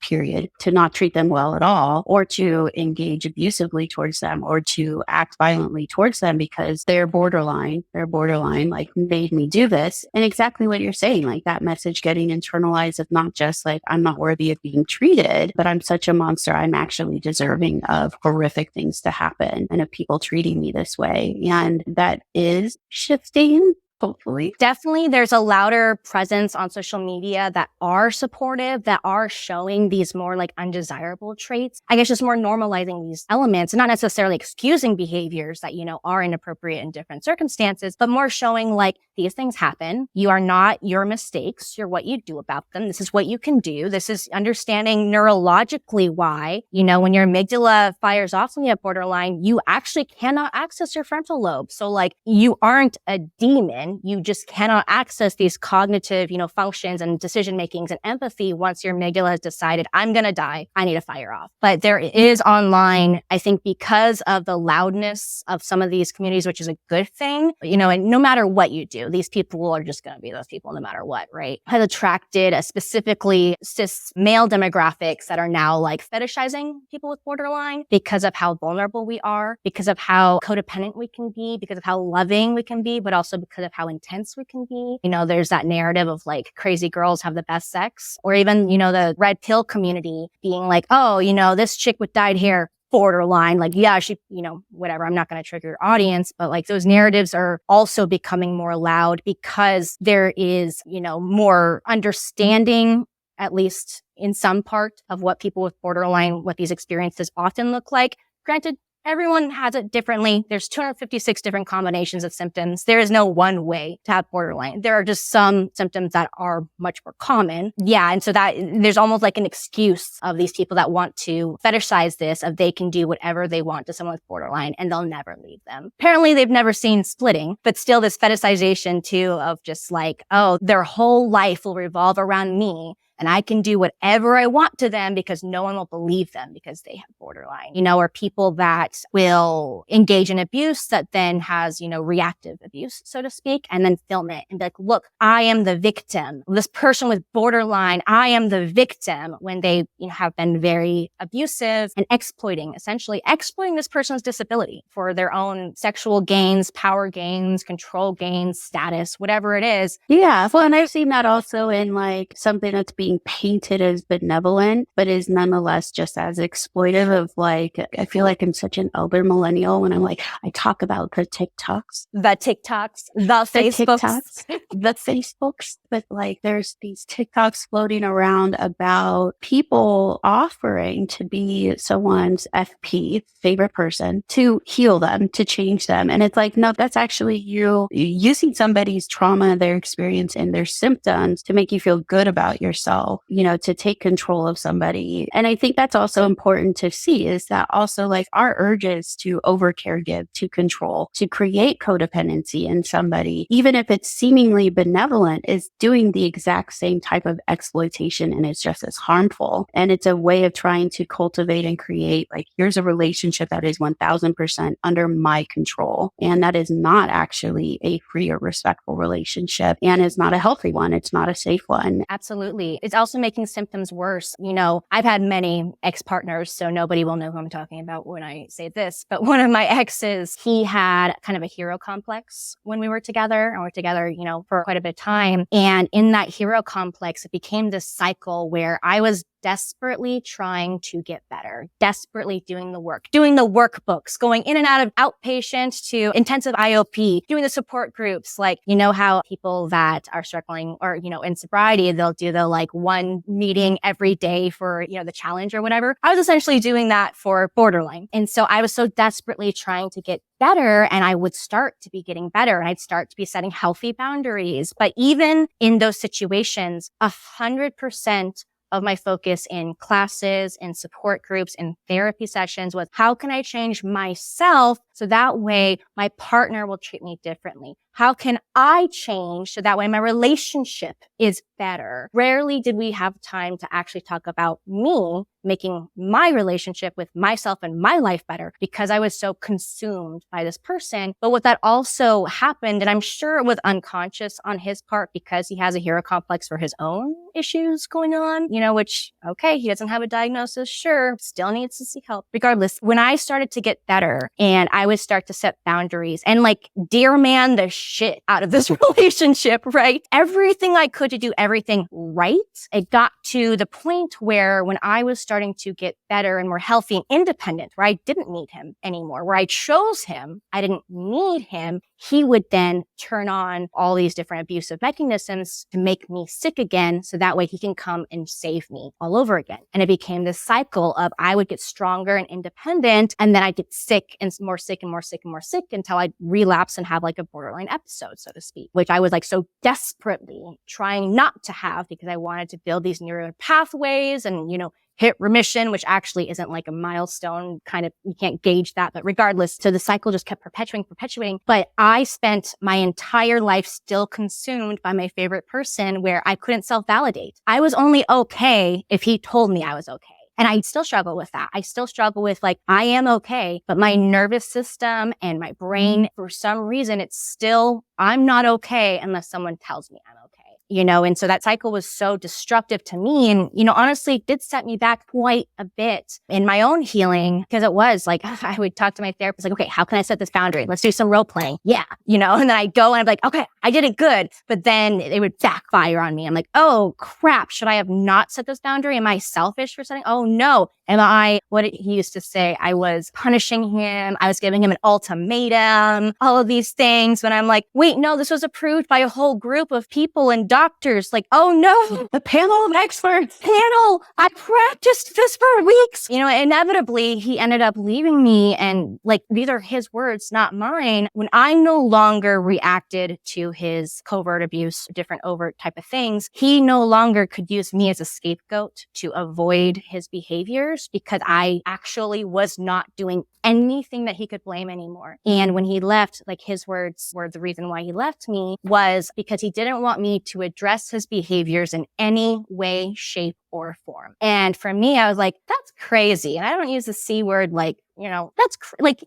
period, to not treat them well at all, or to engage abusively towards them, or to act violently towards them because they're borderline, like made me do this. And exactly what you're saying, like that message getting internalized of not just like, I'm not worthy of being treated, but I'm such a monster. I'm actually deserving of horrific things to happen and of people treating me this way. And that is shifting. Hopefully. Definitely, there's a louder presence on social media that are supportive, that are showing these more like undesirable traits. I guess just more normalizing these elements and not necessarily excusing behaviors that, are inappropriate in different circumstances, but more showing like these things happen. You are not your mistakes. You're what you do about them. This is what you can do. This is understanding neurologically why, when your amygdala fires off when you have borderline, you actually cannot access your frontal lobe. So like you aren't a demon. You just cannot access these cognitive, functions and decision makings and empathy once your amygdala has decided, I'm going to die. I need to fire off. But there is online, I think because of the loudness of some of these communities, which is a good thing, and no matter what you do, these people are just going to be those people no matter what, right? Has attracted a specifically cis male demographics that are now like fetishizing people with borderline because of how vulnerable we are, because of how codependent we can be, because of how loving we can be, but also because of how intense we can be. There's that narrative of like crazy girls have the best sex, or even, the red pill community being like, oh, this chick with dyed hair, borderline, like, yeah, she, whatever. I'm not going to trigger your audience, but like those narratives are also becoming more loud because there is, more understanding, at least in some part, of what people with borderline, what these experiences often look like. Granted, everyone has it differently. There's 256 different combinations of symptoms. There is no one way to have borderline. There are just some symptoms that are much more common. Yeah. And so that there's almost like an excuse of these people that want to fetishize this, of they can do whatever they want to someone with borderline and they'll never leave them. Apparently they've never seen splitting, but still this fetishization too of just like, oh, their whole life will revolve around me. And I can do whatever I want to them because no one will believe them because they have borderline, or people that will engage in abuse that then has, reactive abuse, so to speak, and then film it and be like, look, I am the victim. This person with borderline, I am the victim, when they, have been very abusive and essentially exploiting this person's disability for their own sexual gains, power gains, control gains, status, whatever it is. Yeah. Well, and I've seen that also in like something that's being painted as benevolent, but is nonetheless just as exploitive of like, I feel like I'm such an elder millennial when I'm like, I talk about the TikToks, the Facebooks, but like there's these TikToks floating around about people offering to be someone's FP, favorite person, to heal them, to change them. And it's like, no, that's actually you using somebody's trauma, their experience and their symptoms to make you feel good about yourself, to take control of somebody. And I think that's also important to see, is that also like our urges to over caregive, to control, to create codependency in somebody, even if it's seemingly benevolent, is doing the exact same type of exploitation, and it's just as harmful. And it's a way of trying to cultivate and create like, here's a relationship that is 1000% under my control. And that is not actually a free or respectful relationship, and is not a healthy one. It's not a safe one. Absolutely. It's also making symptoms worse. I've had many ex-partners, so nobody will know who I'm talking about when I say this, but one of my exes, he had kind of a hero complex when we were together, and we're together, for quite a bit of time. And in that hero complex, it became this cycle where I was desperately trying to get better, desperately doing the work, doing the workbooks, going in and out of outpatient to intensive IOP, doing the support groups. Like, how people that are struggling or, in sobriety, they'll do the like one meeting every day for, the challenge or whatever. I was essentially doing that for borderline. And so I was so desperately trying to get better, and I would start to be getting better, and I'd start to be setting healthy boundaries. But even in those situations, 100% of my focus in classes and support groups and therapy sessions was how can I change myself so that way my partner will treat me differently? How can I change so that way my relationship is better? Rarely did we have time to actually talk about me making my relationship with myself and my life better because I was so consumed by this person. But what that also happened, and I'm sure it was unconscious on his part because he has a hero complex for his own issues going on, which, okay, he doesn't have a diagnosis, sure, still needs to seek help. Regardless, when I started to get better and I would start to set boundaries and dear man the shit out of this relationship, right? Everything I could to do everything right. It got to the point where when I was starting to get better and more healthy and independent, where I didn't need him anymore, where I chose him, I didn't need him, he would then turn on all these different abusive mechanisms to make me sick again so that way he can come and save me all over again. And it became this cycle of I would get stronger and independent and then I'd get sick and more sick and more sick and more sick until I'd relapse and have a borderline episode, so to speak, which I was so desperately trying not to have because I wanted to build these neural pathways and, hit remission, which actually isn't a milestone kind of, you can't gauge that, but regardless. So the cycle just kept perpetuating. But I spent my entire life still consumed by my favorite person where I couldn't self-validate. I was only okay if he told me I was okay. And I still struggle with that. I still struggle with I am okay, but my nervous system and my brain, for some reason, it's still, I'm not okay unless someone tells me I'm okay. And so that cycle was so destructive to me. And, honestly, it did set me back quite a bit in my own healing because it was I would talk to my therapist, okay, how can I set this boundary? Let's do some role playing. Yeah. And then I go and I'm okay, I did it good. But then it would backfire on me. I'm oh crap. Should I have not set this boundary? Am I selfish for setting? Oh no. Am I, what he used to say, I was punishing him. I was giving him an ultimatum, all of these things when I'm wait, no, this was approved by a whole group of people and doctors. Oh no, the panel of experts, I practiced this for weeks. Inevitably he ended up leaving me and these are his words, not mine. When I no longer reacted to his covert abuse, different overt type of things, he no longer could use me as a scapegoat to avoid his behaviors because I actually was not doing anything that he could blame anymore. And when he left, his words were the reason why he left me was because he didn't want me to address his behaviors in any way, shape, or form. And for me, I was that's crazy. And I don't use the C word that's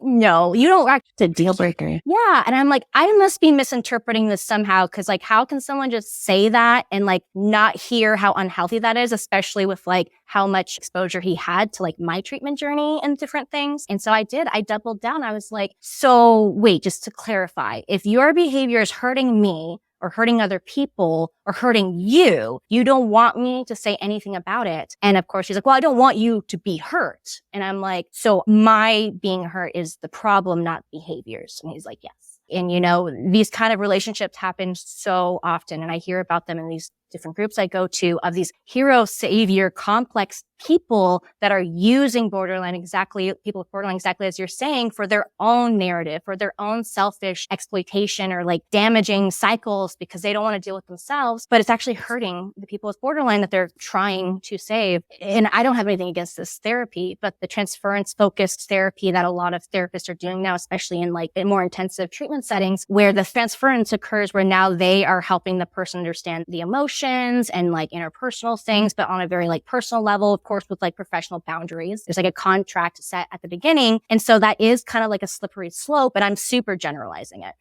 no, you don't act. It's a deal breaker. Yeah. And I'm I must be misinterpreting this somehow. Cause how can someone just say that and not hear how unhealthy that is, especially with how much exposure he had to my treatment journey and different things. And so I doubled down. I was so wait, just to clarify, if your behavior is hurting me or hurting other people or hurting you, you don't want me to say anything about it. And of course, she's well, I don't want you to be hurt. And I'm so my being hurt is the problem, not behaviors. And he's yes. And, these kind of relationships happen so often. And I hear about them in these different groups I go to of these hero savior complex people that are using people with borderline exactly as you're saying for their own narrative, for their own selfish exploitation or damaging cycles because they don't want to deal with themselves, but it's actually hurting the people with borderline that they're trying to save. And I don't have anything against this therapy, but the transference focused therapy that a lot of therapists are doing now, especially in more intensive treatment settings where the transference occurs where now they are helping the person understand the emotions and interpersonal things, but on a very personal level, of course, with professional boundaries. There's a contract set at the beginning. And so that is kind of a slippery slope, but I'm super generalizing it,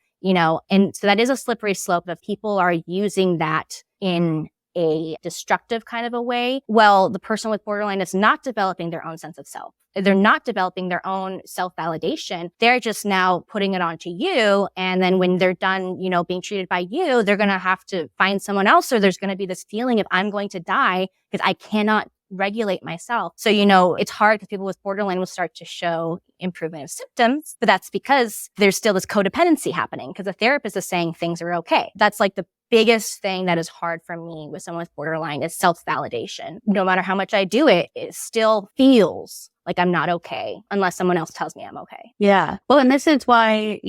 and so that is a slippery slope if people are using that in a destructive kind of a way. Well, the person with borderline is not developing their own sense of self. They're not developing their own self-validation. They're just now putting it onto you. And then when they're done, being treated by you, they're going to have to find someone else, or there's going to be this feeling of I'm going to die because I cannot regulate myself. So, it's hard because people with borderline will start to show improvement of symptoms, but that's because there's still this codependency happening because the therapist is saying things are okay. That's the biggest thing that is hard for me with someone with borderline is self-validation. No matter how much I do it, it still feels like I'm not okay unless someone else tells me I'm okay. Yeah. Well, and this is why,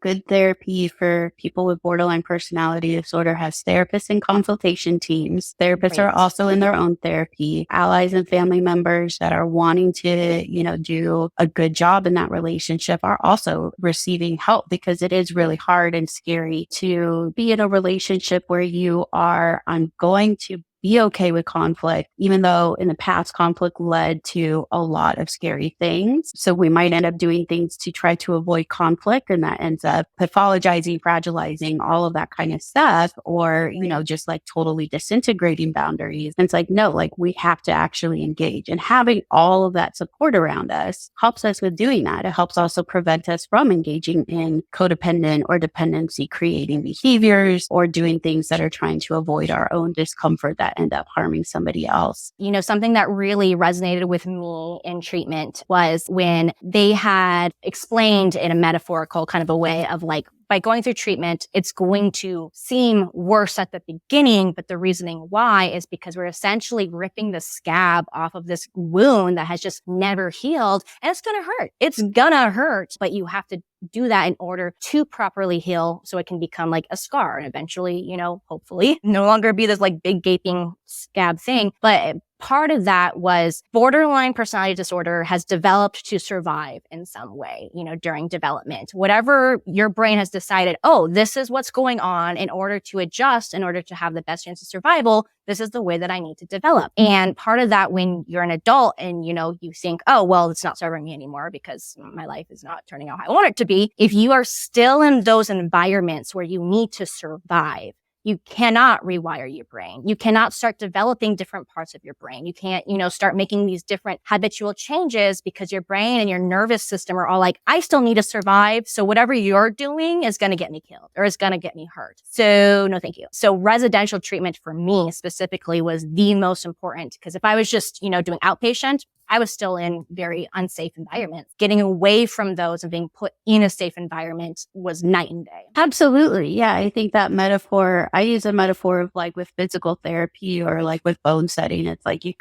good therapy for people with borderline personality disorder has therapists and consultation teams. Therapists are Right. also in their own therapy, allies and family members that are wanting to, do a good job in that relationship are also receiving help, because it is really hard and scary to be in a relationship where you are, I'm going to be okay with conflict, even though in the past conflict led to a lot of scary things. So we might end up doing things to try to avoid conflict, and that ends up pathologizing, fragilizing, all of that kind of stuff, or, just like totally disintegrating boundaries. And it's like, no, like we have to actually engage, and having all of that support around us helps us with doing that. It helps also prevent us from engaging in codependent or dependency creating behaviors or doing things that are trying to avoid our own discomfort that end up harming somebody else. Something that really resonated with me in treatment was when they had explained in a metaphorical kind of a way of like, by going through treatment, it's going to seem worse at the beginning, but the reasoning why is because we're essentially ripping the scab off of this wound that has just never healed, and it's going to hurt. It's going to hurt, but you have to do that in order to properly heal so it can become like a scar and eventually, hopefully no longer be this like big gaping scab thing. But part of that was borderline personality disorder has developed to survive in some way, during development. Whatever your brain has decided, oh, this is what's going on, in order to adjust, in order to have the best chance of survival, this is the way that I need to develop. And part of that, when you're an adult and, you think, oh, well, it's not serving me anymore because my life is not turning out how I want it to be. If you are still in those environments where you need to survive, you cannot rewire your brain. You cannot start developing different parts of your brain. You can't, start making these different habitual changes because your brain and your nervous system are all like, I still need to survive. So whatever you're doing is going to get me killed or is going to get me hurt. So no, thank you. So residential treatment for me specifically was the most important, because if I was just, doing outpatient, I was still in very unsafe environments. Getting away from those and being put in a safe environment was night and day. Absolutely. Yeah. I think that metaphor, I use a metaphor of like with physical therapy or like with bone setting. It's like you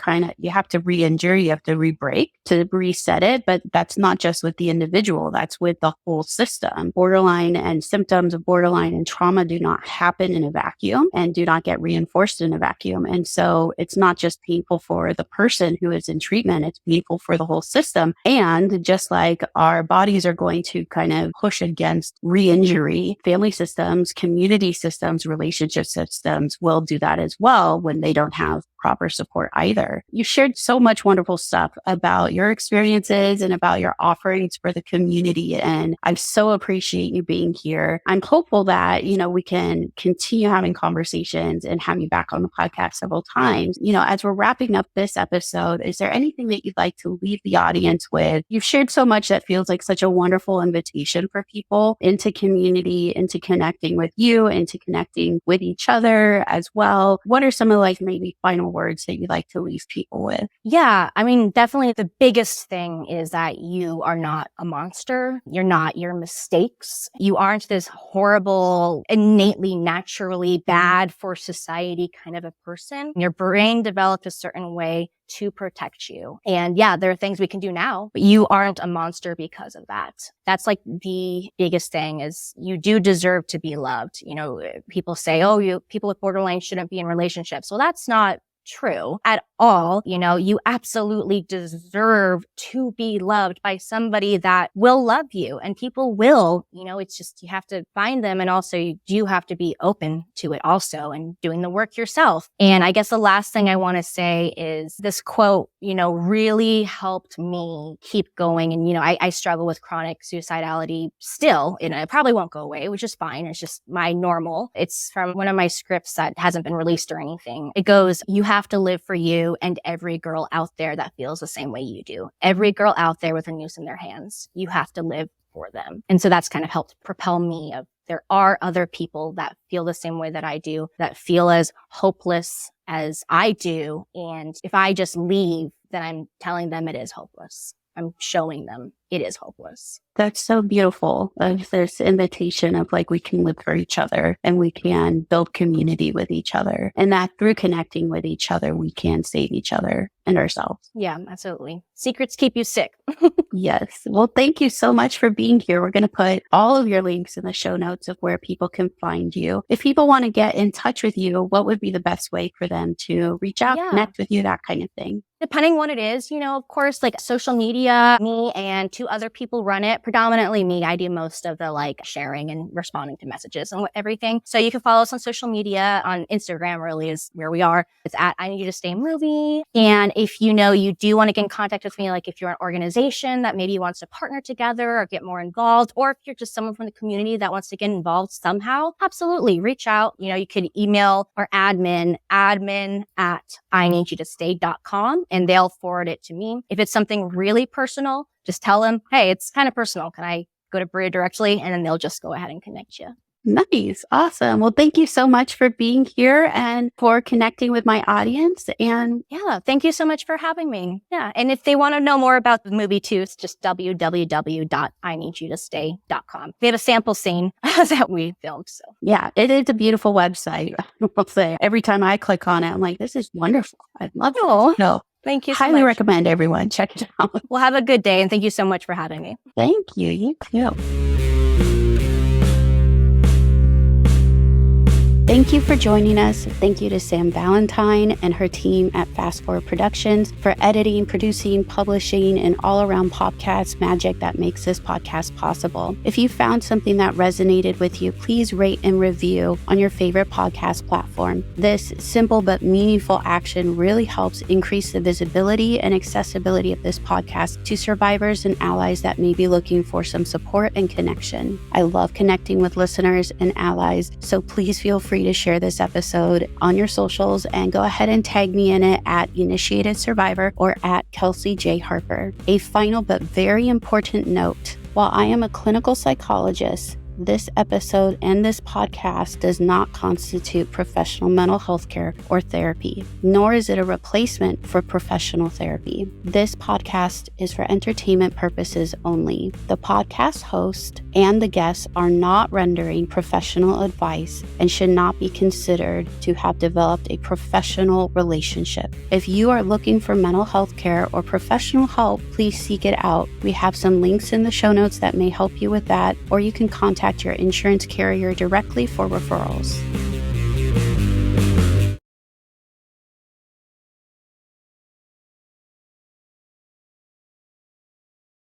have to re-injure, you have to re-break to reset it. But that's not just with the individual, that's with the whole system. Borderline and symptoms of borderline and trauma do not happen in a vacuum and do not get reinforced in a vacuum. And so it's not just painful for the person who is in treatment, it's painful for the whole system. And just like our bodies are going to kind of push against re-injury, family systems, community systems, relationship systems will do that as well when they don't have proper support either. You shared so much wonderful stuff about your experiences and about your offerings for the community. And I so appreciate you being here. I'm hopeful that, we can continue having conversations and have you back on the podcast several times. As we're wrapping up this episode, is there anything that you'd like to leave the audience with? You've shared so much that feels like such a wonderful invitation for people into community, into connecting with you, into connecting with each other as well. What are some of like maybe final words that you'd like to leave people with? Yeah, I mean, definitely the biggest thing is that you are not a monster. You're not your mistakes. You aren't this horrible, innately, naturally bad for society kind of a person. Your brain developed a certain way to protect you. And yeah, there are things we can do now, but you aren't a monster because of that. That's like the biggest thing, is you do deserve to be loved. People say, oh, people with borderline shouldn't be in relationships. Well, that's not true at all. You absolutely deserve to be loved by somebody that will love you, and people will, it's just, you have to find them. And also you do have to be open to it also and doing the work yourself. And I guess the last thing I want to say is this quote, really helped me keep going. And, I struggle with chronic suicidality still, and it probably won't go away, which is fine. It's just my normal. It's from one of my scripts that hasn't been released or anything. It goes, you have to live for you and every girl out there that feels the same way you do. Every girl out there with a noose in their hands, you have to live for them. And so that's kind of helped propel me of, there are other people that feel the same way that I do, that feel as hopeless as I do. And if I just leave, then I'm telling them it is hopeless. I'm showing them it is hopeless. That's so beautiful. Of this invitation of like, we can live for each other and we can build community with each other. And that through connecting with each other, we can save each other and ourselves. Yeah, absolutely. Secrets keep you sick. Yes. Well, thank you so much for being here. We're going to put all of your links in the show notes of where people can find you. If people want to get in touch with you, what would be the best way for them to reach out, connect with you, that kind of thing? Depending what it is, of course, like social media, me and 2 other people run it. Predominantly me. I do most of the like sharing and responding to messages and everything. So you can follow us on social media. On Instagram really is where we are. It's at I Need You to Stay Movie. And if you do want to get in contact with me, like if you're an organization that maybe wants to partner together or get more involved, or if you're just someone from the community that wants to get involved somehow, absolutely reach out. You could email our admin at ineedyouToStay.com. And they'll forward it to me. If it's something really personal, just tell them, hey, it's kind of personal. Can I go to Bria directly? And then they'll just go ahead and connect you. Nice. Awesome. Well, thank you so much for being here and for connecting with my audience. And yeah, thank you so much for having me. Yeah. And if they want to know more about the movie too, it's just www.ineedyouToStay.com. We have a sample scene that we filmed. So yeah, it is a beautiful website. I'll say every time I click on it, I'm like, this is wonderful. I love it. No. Thank you so Highly much. Recommend everyone. Check it out. Well, have a good day. And thank you so much for having me. Thank you. You too. Thank you for joining us. Thank you to Sam Valentine and her team at Fast Forward Productions for editing, producing, publishing, and all-around podcast magic that makes this podcast possible. If you found something that resonated with you, please rate and review on your favorite podcast platform. This simple but meaningful action really helps increase the visibility and accessibility of this podcast to survivors and allies that may be looking for some support and connection. I love connecting with listeners and allies, so please feel free to share this episode on your socials and go ahead and tag me in it at Initiated Survivor or at Kelsey J. Harper. A final but very important note. While I am a clinical psychologist, this episode and this podcast does not constitute professional mental health care or therapy, nor is it a replacement for professional therapy. This podcast is for entertainment purposes only. The podcast host and the guests are not rendering professional advice and should not be considered to have developed a professional relationship. If you are looking for mental health care or professional help, please seek it out. We have some links in the show notes that may help you with that, or you can contact your insurance carrier directly for referrals.